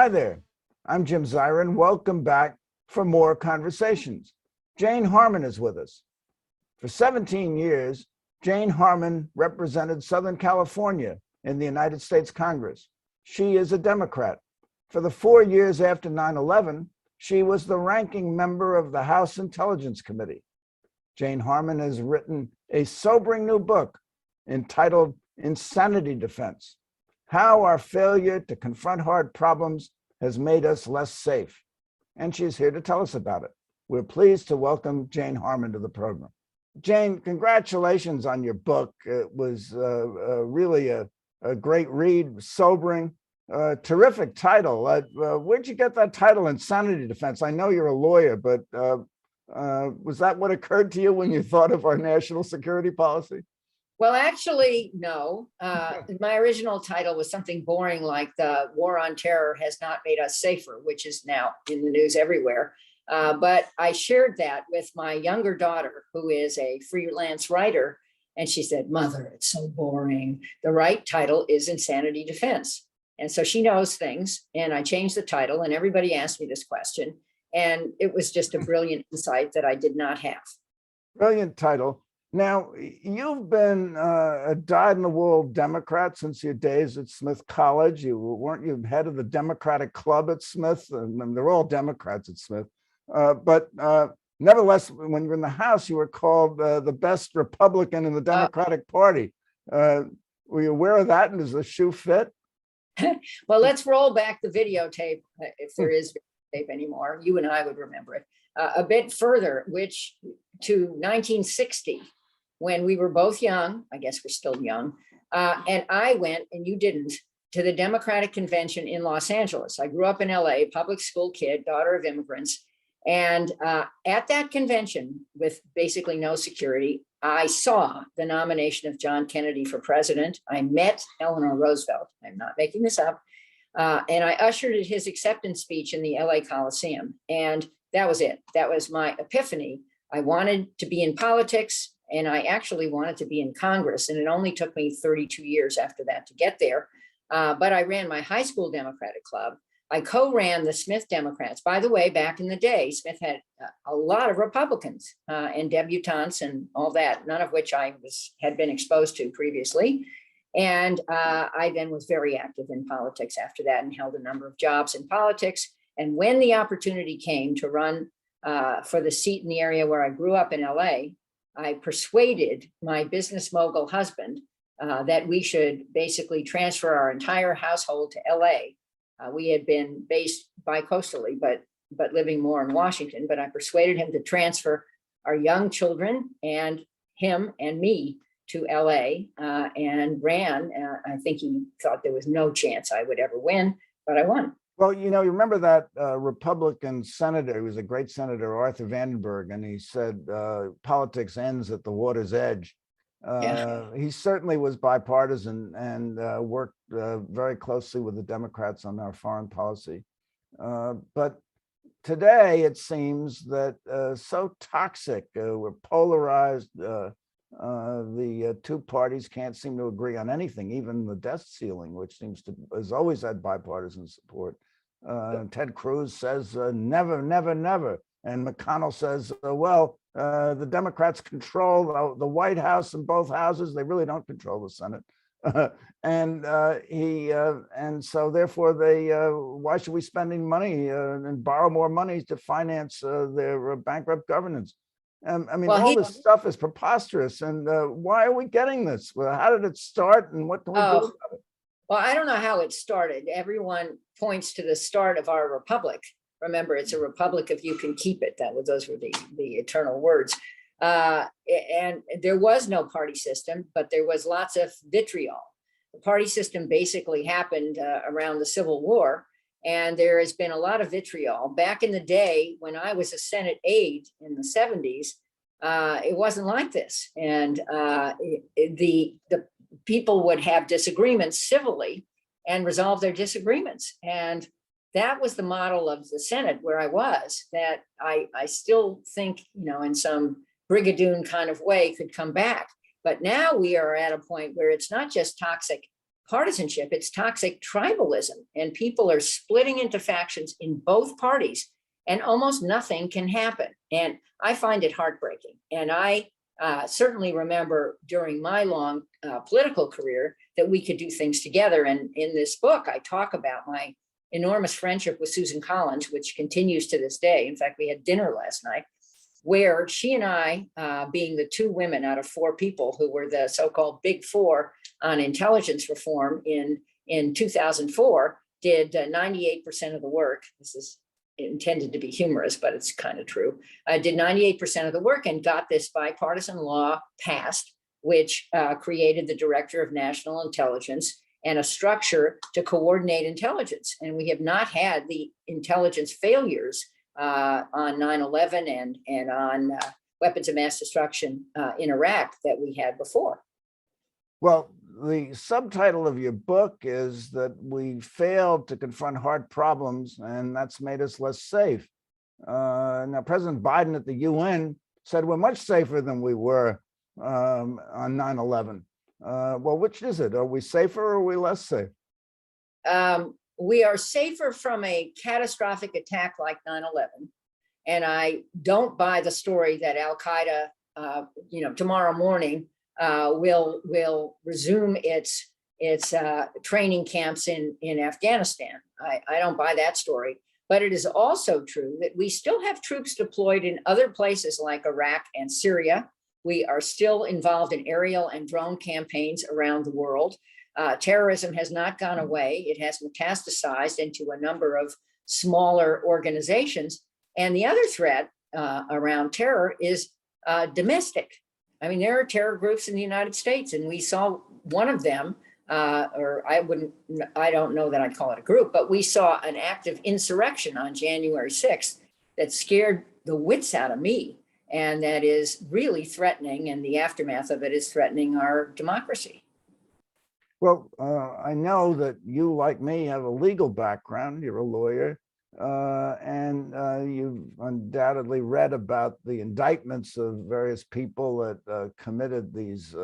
Hi there, I'm Jim Zirin. Welcome back for more conversations. Jane Harman is with us. For 17 years, Jane Harman represented Southern California in the United States Congress. She is a Democrat. For the 4 years after 9/11, she was the ranking member of the House Intelligence Committee. Jane Harman has written a sobering new book entitled Insanity Defense: How Our Failure to Confront Hard Problems Has Made Us Less Safe. And she's here to tell us about it. We're pleased to welcome Jane Harman to the program. Jane, congratulations on your book. It was really a great read, sobering, terrific title. Where'd you get that title, Insanity Defense? I know you're a lawyer, but was that what occurred to you when you thought of our national security policy? Well, actually, no. My original title was something boring like "The War on Terror Has Not Made Us Safer," which is now in the news everywhere. But I shared that with my younger daughter, who is a freelance writer. And she said, "Mother, it's so boring. The right title is Insanity Defense." And so she knows things. And I changed the title, and everybody asked me this question. And it was just a brilliant insight that I did not have. Brilliant title. Now, you've been a dyed-in-the-wool Democrat since your days at Smith College. Weren't you head of the Democratic Club at Smith? And they're all Democrats at Smith. But nevertheless, when you were in the House, you were called the best Republican in the Democratic Party. Were you aware of that? And does the shoe fit? Well, let's roll back the videotape, if there is videotape anymore. You and I would remember it. A bit further, which to 1960, when we were both young. I guess we're still young. And I went, and you didn't, to the Democratic Convention in Los Angeles. I grew up in LA, public school kid, daughter of immigrants. And at that convention, with basically no security, I saw the nomination of John Kennedy for president. I met Eleanor Roosevelt. I'm not making this up. And I ushered at his acceptance speech in the LA Coliseum. And that was it. That was my epiphany. I wanted to be in politics, and I actually wanted to be in Congress. And it only took me 32 years after that to get there. But I ran my high school Democratic Club. I co-ran the Smith Democrats. By the way, back in the day, Smith had a lot of Republicans and debutantes and all that, none of which I had been exposed to previously. And I then was very active in politics after that and held a number of jobs in politics. And when the opportunity came to run for the seat in the area where I grew up in LA, I persuaded my business mogul husband that we should basically transfer our entire household to LA. We had been based bi-coastally, but living more in Washington. But I persuaded him to transfer our young children and him and me to LA and ran. I think he thought there was no chance I would ever win, but I won. Well, you remember that Republican senator, he was a great senator, Arthur Vandenberg, and he said politics ends at the water's edge. He certainly was bipartisan and worked very closely with the Democrats on our foreign policy. But today, it seems that so toxic, we're polarized. The two parties can't seem to agree on anything, even the debt ceiling, which has always had bipartisan support. Ted Cruz says never, never, never. And McConnell says, the Democrats control the White House and both houses. They really don't control the Senate. And so therefore why should we spending money and borrow more money to finance their bankrupt governance? All this stuff is preposterous. And why are we getting this? Well, how did it start, and what can we do about it? Well, I don't know how it started. Everyone points to the start of our republic. Remember, it's a republic if you can keep it. Those were the eternal words. And there was no party system, but there was lots of vitriol. The party system basically happened around the Civil War. And there has been a lot of vitriol. Back in the day, when I was a Senate aide in the 70s, it wasn't like this. And the people would have disagreements civilly and resolve their disagreements. And that was the model of the Senate where I was, that I still think, in some Brigadoon kind of way could come back. But now we are at a point where it's not just toxic partisanship, it's toxic tribalism, and people are splitting into factions in both parties, and almost nothing can happen. And I find it heartbreaking. And I certainly remember during my long political career that we could do things together. And in this book, I talk about my enormous friendship with Susan Collins, which continues to this day. In fact, we had dinner last night, where she and I, being the two women out of four people who were the so-called Big Four on intelligence reform in 2004, did 98% of the work. This is intended to be humorous, but it's kind of true. I did 98% of the work and got this bipartisan law passed, which created the Director of National Intelligence and a structure to coordinate intelligence. And we have not had the intelligence failures on 9/11 and on weapons of mass destruction in Iraq that we had before. Well, the subtitle of your book is that we failed to confront hard problems, and that's made us less safe. Now, President Biden at the UN said we're much safer than we were on 9/11. Well, which is it? Are we safer or are we less safe? We are safer from a catastrophic attack like 9/11. And I don't buy the story that Al-Qaeda, tomorrow morning will resume its training camps in Afghanistan. I don't buy that story. But it is also true that we still have troops deployed in other places like Iraq and Syria. We are still involved in aerial and drone campaigns around the world. Terrorism has not gone away. It has metastasized into a number of smaller organizations. And the other threat around terror is domestic. I mean, there are terror groups in the United States, and we saw one of them, I don't know that I'd call it a group, but we saw an active insurrection on January 6th that scared the wits out of me. And that is really threatening, and the aftermath of it is threatening our democracy. Well, I know that you, like me, have a legal background. You're a lawyer, and you've undoubtedly read about the indictments of various people that committed these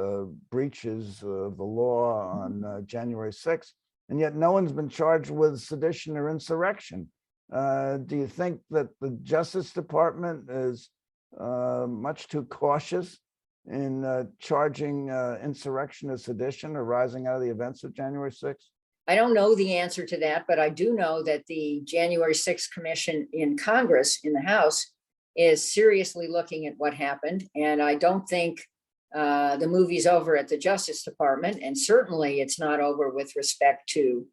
breaches of the law on January 6th, and yet no one's been charged with sedition or insurrection. Do you think that the Justice Department is much too cautious in charging insurrection or sedition arising out of the events of January 6th? I don't know the answer to that, but I do know that the January 6th Commission in Congress, in the House, is seriously looking at what happened. And I don't think the movie's over at the Justice Department, and certainly it's not over with respect to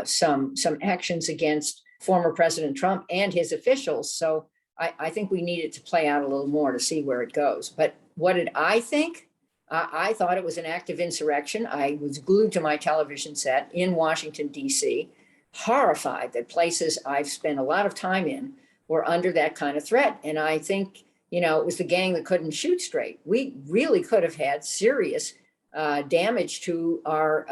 some actions against former President Trump and his officials. So I think we need it to play out a little more to see where it goes. But what did I think? I thought it was an act of insurrection. I was glued to my television set in Washington, D.C., horrified that places I've spent a lot of time in were under that kind of threat. And I think, it was the gang that couldn't shoot straight. We really could have had serious damage to our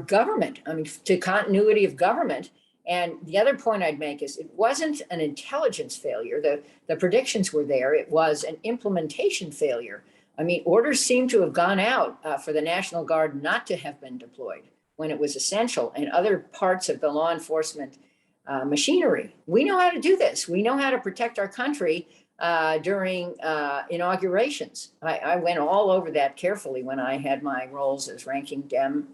government, to continuity of government. And the other point I'd make is it wasn't an intelligence failure. The predictions were there. It was an implementation failure. Orders seem to have gone out for the National Guard not to have been deployed when it was essential, and other parts of the law enforcement machinery. We know how to do this. We know how to protect our country during inaugurations. I went all over that carefully when I had my roles as ranking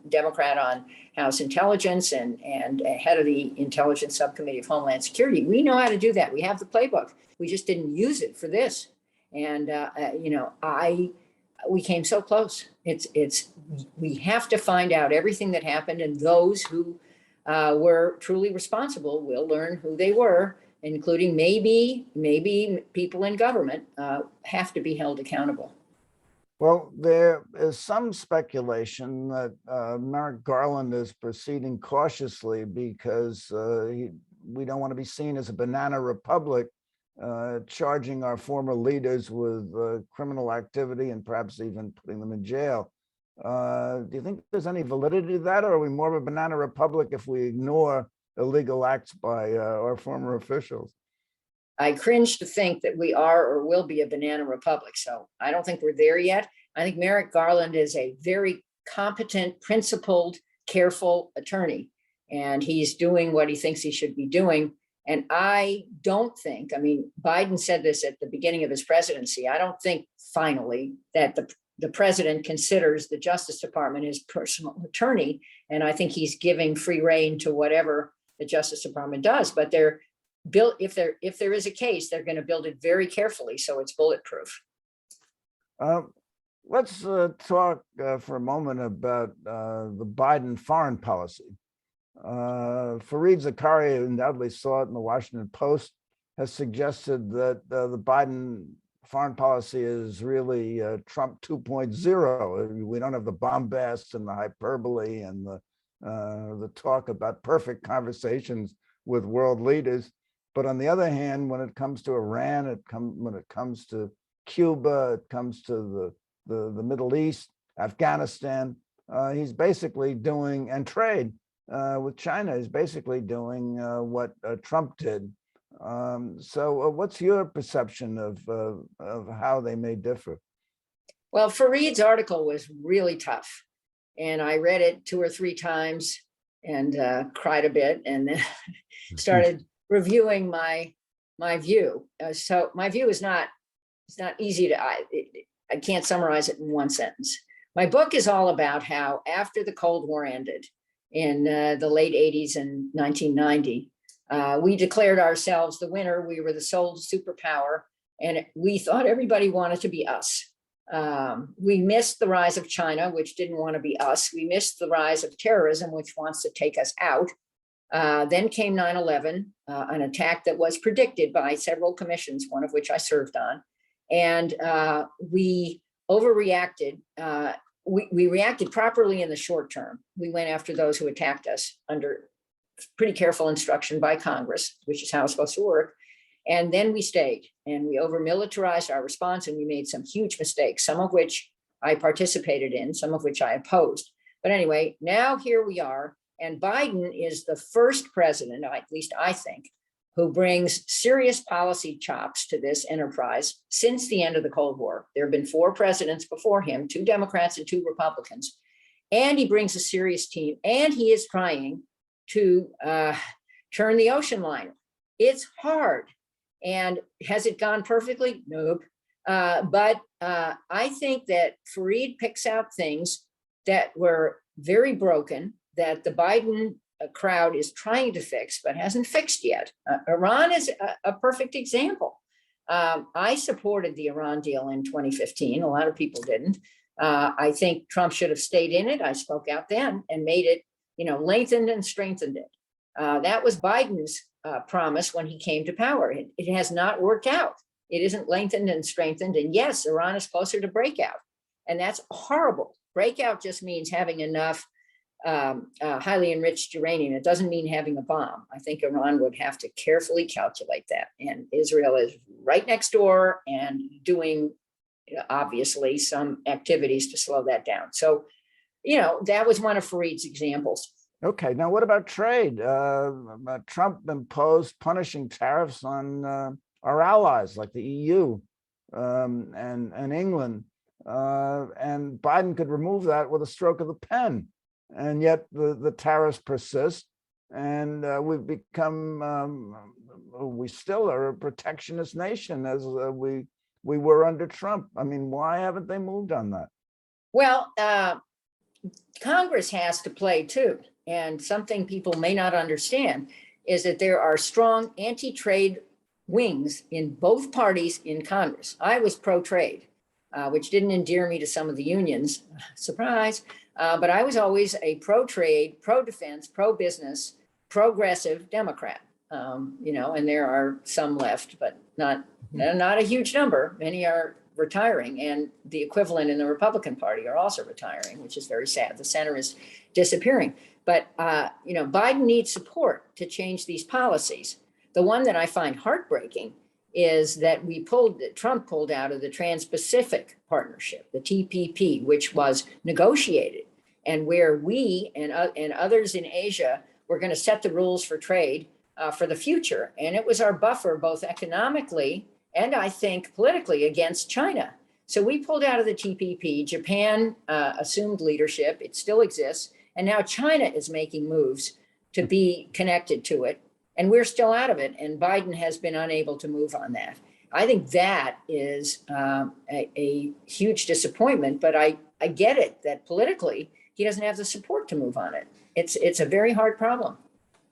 Democrat on House Intelligence and head of the Intelligence Subcommittee of Homeland Security. We know how to do that. We have the playbook. We just didn't use it for this. And we came so close. We have to find out everything that happened, and those who were truly responsible will learn who they were, including maybe people in government have to be held accountable. Well, there is some speculation that Merrick Garland is proceeding cautiously because we don't want to be seen as a banana republic, charging our former leaders with criminal activity and perhaps even putting them in jail. Do you think there's any validity to that, or are we more of a banana republic if we ignore illegal acts by our former officials? I cringe to think that we are or will be a banana republic. So I don't think we're there yet. I think Merrick Garland is a very competent, principled, careful attorney. And he's doing what he thinks he should be doing. And I don't think, I mean, Biden said this at the beginning of his presidency. I don't think finally that the president considers the Justice Department his personal attorney. And I think he's giving free rein to whatever the Justice Department does. But they're built, if there is a case, they're going to build it very carefully so it's bulletproof. Let's talk for a moment about the Biden foreign policy. Fareed Zakaria, undoubtedly saw it in the Washington Post, has suggested that the Biden foreign policy is really Trump 2.0. We don't have the bombast and the hyperbole and the talk about perfect conversations with world leaders. But on the other hand, when it comes to Iran, when it comes to Cuba, it comes to the Middle East, Afghanistan, he's basically doing, and trade with China, is basically doing what Trump did. So what's your perception of how they may differ? Well, Fareed's article was really tough. And I read it 2 or 3 times and cried a bit, and then started reviewing my view. So my view is it's not easy to, I can't summarize it in one sentence. My book is all about how after the Cold War ended in the late 80s and 1990, we declared ourselves the winner. We were the sole superpower, and we thought everybody wanted to be us. We missed the rise of China, which didn't want to be us. We missed the rise of terrorism, which wants to take us out. Then came 9/11, an attack that was predicted by several commissions, one of which I served on. And we overreacted. We reacted properly in the short term. We went after those who attacked us under pretty careful instruction by Congress, which is how it's supposed to work. And then we stayed, and we over-militarized our response, and we made some huge mistakes, some of which I participated in, some of which I opposed. But anyway, now here we are, and Biden is the first president, at least I think, who brings serious policy chops to this enterprise since the end of the Cold War. There have been 4 presidents before him, 2 Democrats and 2 Republicans, and he brings a serious team, and he is trying to turn the ocean liner. It's hard. And has it gone perfectly? Nope. But I think that Fareed picks out things that were very broken, that the Biden crowd is trying to fix, but hasn't fixed yet. Iran is a perfect example. I supported the Iran deal in 2015. A lot of people didn't. I think Trump should have stayed in it. I spoke out then and made it, lengthened and strengthened it. That was Biden's promise when he came to power. It has not worked out. It isn't lengthened and strengthened. And yes, Iran is closer to breakout. And that's horrible. Breakout just means having enough highly enriched uranium. It doesn't mean having a bomb. I think Iran would have to carefully calculate that. And Israel is right next door and doing, obviously, some activities to slow that down. So, that was one of Fareed's examples. Okay, now what about trade? Trump imposed punishing tariffs on our allies like the EU and England, and Biden could remove that with a stroke of the pen, and yet the tariffs persist, and we've become, we still are a protectionist nation as we were under Trump. I mean, why haven't they moved on that? Well, Congress has to play too. And something people may not understand is that there are strong anti-trade wings in both parties in Congress. I was pro-trade, which didn't endear me to some of the unions, surprise, but I was always a pro-trade, pro-defense, pro-business, progressive Democrat, and there are some left, but not a huge number. Many are retiring, and the equivalent in the Republican Party are also retiring, which is very sad. The center is disappearing. But, Biden needs support to change these policies. The one that I find heartbreaking is that Trump pulled out of the Trans-Pacific Partnership, the TPP, which was negotiated, and where we and others in Asia were going to set the rules for trade for the future. And it was our buffer, both economically and I think politically, against China. So we pulled out of the TPP. Japan assumed leadership. It still exists. And now China is making moves to be connected to it. And we're still out of it. And Biden has been unable to move on that. I think that is a huge disappointment, but I get it that politically he doesn't have the support to move on it. It's a very hard problem.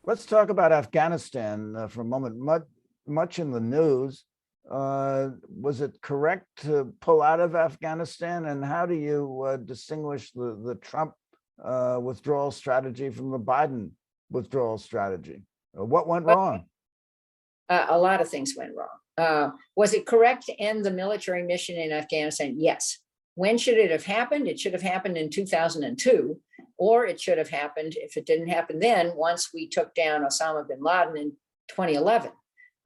Let's talk about Afghanistan for a moment. Much in the news. Was it correct to pull out of Afghanistan? And how do you distinguish the Trump withdrawal strategy from the Biden withdrawal strategy? What went wrong? A lot of things went wrong. Was it correct to end the military mission in Afghanistan? Yes. When should it have happened? It should have happened in 2002, or it should have happened, if it didn't happen then, once we took down Osama bin Laden in 2011.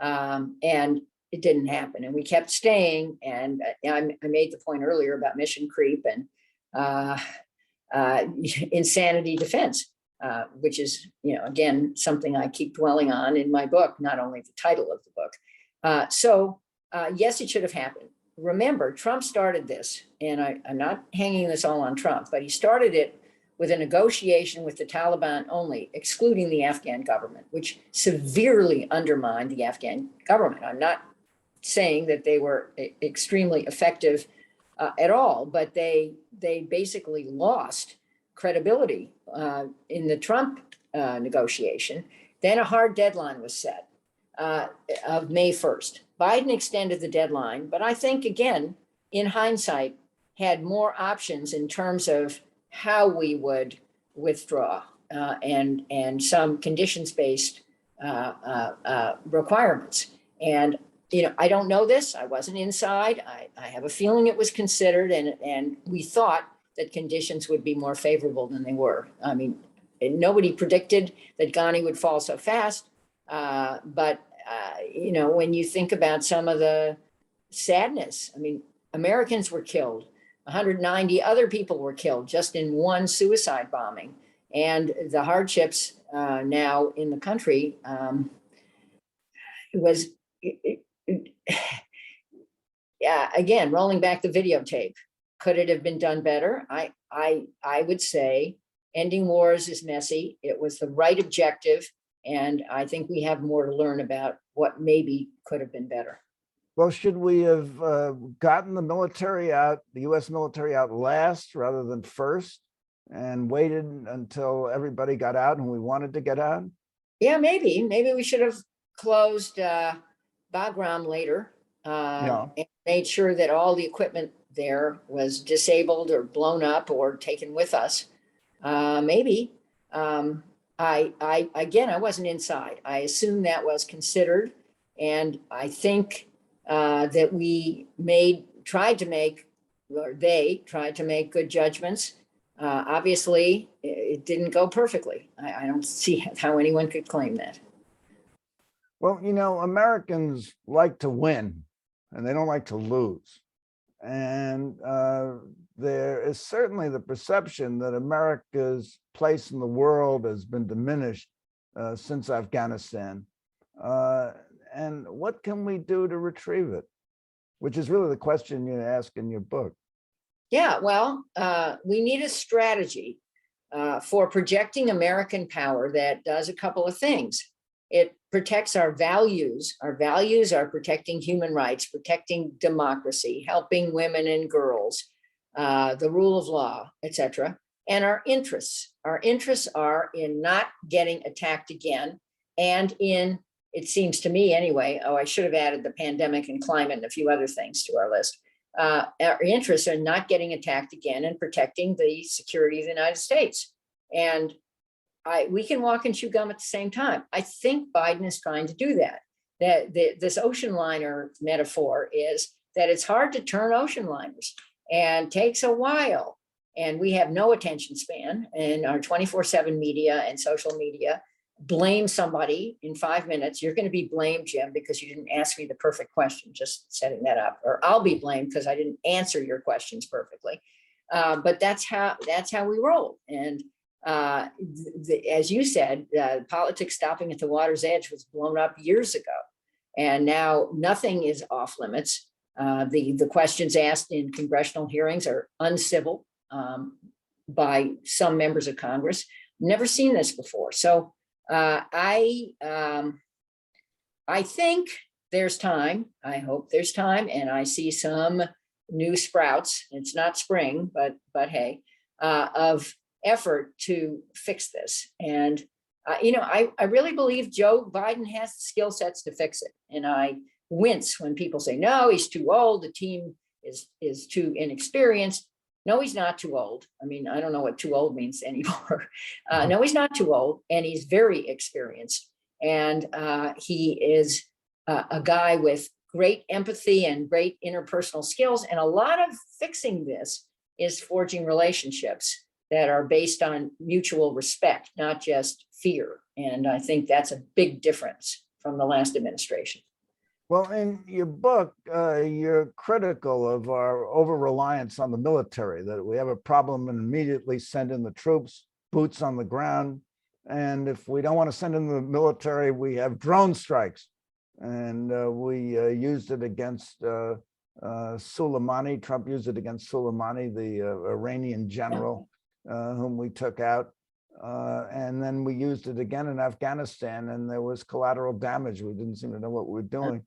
And it didn't happen. And we kept staying. And I made the point earlier about mission creep and insanity defense, which is, again, something I keep dwelling on in my book, not only the title of the book. So yes, it should have happened. Remember, Trump started this, and I'm not hanging this all on Trump, but he started it with a negotiation with the Taliban only, excluding the Afghan government, which severely undermined the Afghan government. I'm not saying that they were extremely effective at all, but they basically lost credibility in the Trump negotiation. Then a hard deadline was set of May 1st. Biden extended the deadline, but I think, again, in hindsight, had more options in terms of how we would withdraw and some conditions-based requirements. And I don't know this. I wasn't inside. I have a feeling it was considered, and we thought that conditions would be more favorable than they were. I mean, nobody predicted that Ghani would fall so fast, but when you think about some of the sadness, I mean, Americans were killed. 190 other people were killed just in one suicide bombing. And the hardships now in the country was, again, rolling back the videotape. Could it have been done better? I would say ending wars is messy. It was the right objective. And I think we have more to learn about what maybe could have been better. Well, should we have gotten the military out, the U.S. military out last rather than first, and waited until everybody got out and we wanted to get out? Yeah, maybe we should have closed Bagram later and made sure that all the equipment there was disabled or blown up or taken with us. Maybe. I wasn't inside. I assume that was considered, and I think that they tried to make good judgments. Obviously, it didn't go perfectly. I don't see how anyone could claim that. Well, Americans like to win, and they don't like to lose. And there is certainly the perception that America's place in the world has been diminished since Afghanistan. And what can we do to retrieve it? Which is really the question you ask in your book. Yeah, well, we need a strategy for projecting American power that does a couple of things. It protects our values. Our values are protecting human rights, protecting democracy, helping women and girls, the rule of law, etc. And our interests. Our interests are in not getting attacked again, and in, it seems to me anyway, I should have added the pandemic and climate and a few other things to our list. Our interests are not getting attacked again and protecting the security of the United States. And we can walk and chew gum at the same time. I think Biden is trying to do that. This ocean liner metaphor is that it's hard to turn ocean liners and takes a while. And we have no attention span, and our 24/7 media and social media blame somebody in 5 minutes. You're going to be blamed, Jim, because you didn't ask me the perfect question, just setting that up. Or I'll be blamed because I didn't answer your questions perfectly. But that's how we roll. And as you said, politics stopping at the water's edge was blown up years ago. And now nothing is off limits. The questions asked in congressional hearings are uncivil by some members of Congress. Never seen this before. So I think there's time. I hope there's time, and I see some new sprouts. It's not spring, but hey, of effort to fix this. And I really believe Joe Biden has the skill sets to fix it. And I wince when people say, no, he's too old. The team is too inexperienced. No, he's not too old. I mean, I don't know what too old means anymore. No, he's not too old, and he's very experienced. And he is a guy with great empathy and great interpersonal skills. And a lot of fixing this is forging relationships that are based on mutual respect, not just fear. And I think that's a big difference from the last administration. Well, in your book, you're critical of our over-reliance on the military, that we have a problem and immediately send in the troops, boots on the ground. And if we don't want to send in the military, we have drone strikes. And we used it against Soleimani. Trump used it against Soleimani, the Iranian general whom we took out. And then we used it again in Afghanistan, and there was collateral damage. We didn't seem to know what we were doing.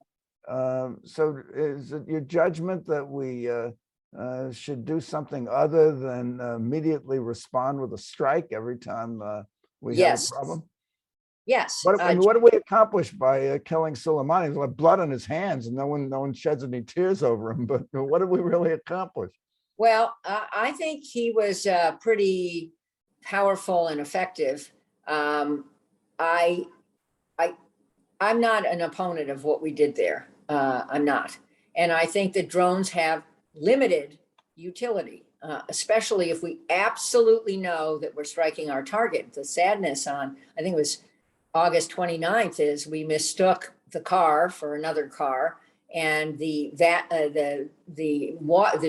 So is it your judgment that we should do something other than immediately respond with a strike every time we have a problem? Yes. What do we accomplish by killing Soleimani? There's like blood on his hands, and no one sheds any tears over him. But what did we really accomplish? Well, I think he was pretty powerful and effective. I'm not an opponent of what we did there. I'm not. And I think that drones have limited utility, especially if we absolutely know that we're striking our target. The sadness on, I think it was August 29th, is we mistook the car for another car, and the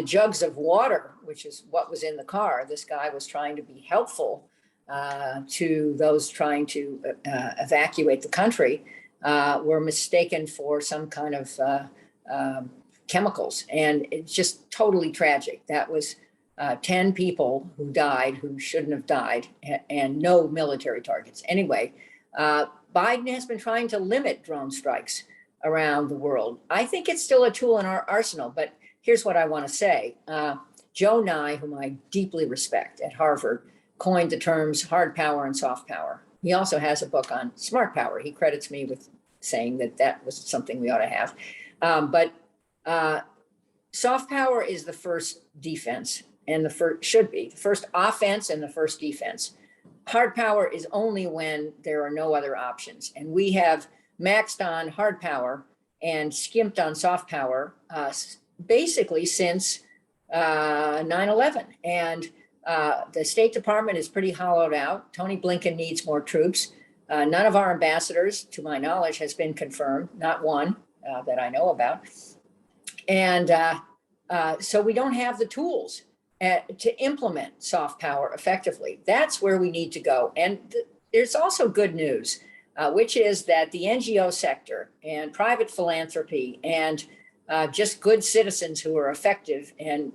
jugs of water, which is what was in the car. This guy was trying to be helpful to those trying to evacuate the country, were mistaken for some kind of chemicals. And it's just totally tragic. That was 10 people who died who shouldn't have died, and no military targets. Anyway, Biden has been trying to limit drone strikes around the world. I think it's still a tool in our arsenal, but here's what I want to say. Joe Nye, whom I deeply respect at Harvard, coined the terms hard power and soft power. He also has a book on smart power. He credits me with saying that that was something we ought to have. But soft power is the first defense, and should be the first offense and the first defense. Hard power is only when there are no other options. And we have maxed on hard power and skimped on soft power basically since 9/11. And the State Department is pretty hollowed out. Tony Blinken needs more troops. None of our ambassadors, to my knowledge, has been confirmed, not one that I know about. And so we don't have the tools to implement soft power effectively. That's where we need to go. And there's also good news, which is that the NGO sector and private philanthropy and just good citizens who are effective and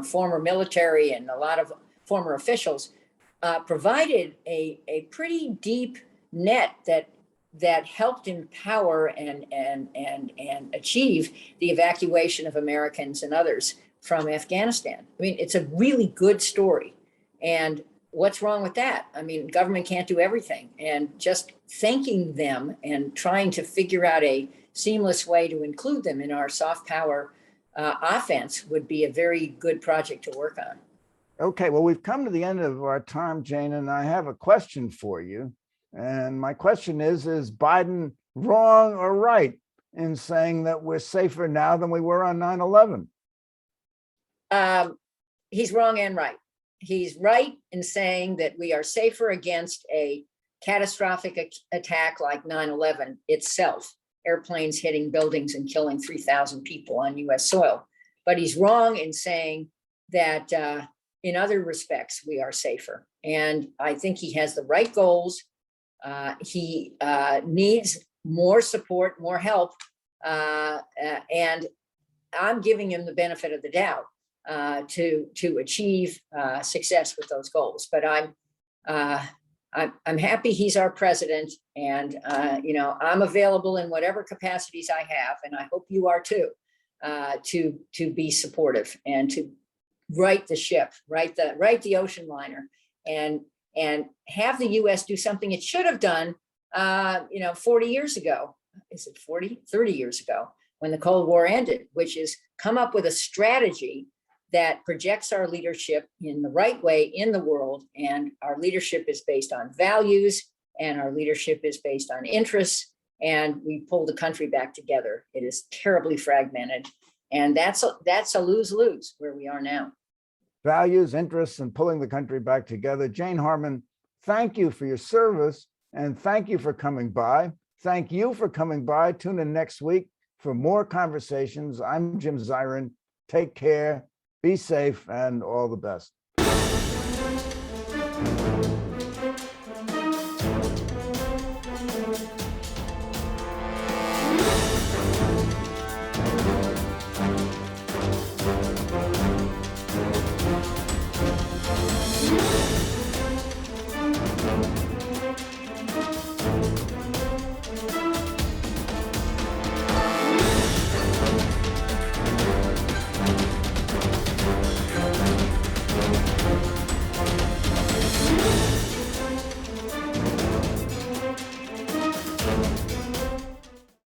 former military and a lot of former officials provided a pretty deep net that helped empower and achieve the evacuation of Americans and others from Afghanistan. I mean, it's a really good story. And what's wrong with that? I mean, government can't do everything. And just thanking them and trying to figure out a seamless way to include them in our soft power offense would be a very good project to work on. Okay, well, we've come to the end of our time, Jane, and I have a question for you. And my question is Biden wrong or right in saying that we're safer now than we were on 9/11? He's wrong and right. He's right in saying that we are safer against a catastrophic attack like 9/11 itself, airplanes hitting buildings and killing 3,000 people on US soil. But he's wrong in saying that in other respects, we are safer. And I think he has the right goals. He needs more support, more help. And I'm giving him the benefit of the doubt to achieve success with those goals. But I'm happy he's our president, and I'm available in whatever capacities I have, and I hope you are too, to be supportive and to right the ship, right the ocean liner, and have the U.S. do something it should have done 40 years ago. Is it 40? 30 years ago, when the Cold War ended, which is come up with a strategy that projects our leadership in the right way in the world. And our leadership is based on values, and our leadership is based on interests. And we pull the country back together. It is terribly fragmented. And that's a lose-lose where we are now. Values, interests, and pulling the country back together. Jane Harman, thank you for your service, and thank you for coming by. Thank you for coming by. Tune in next week for more conversations. I'm Jim Zirin. Take care, be safe, and all the best.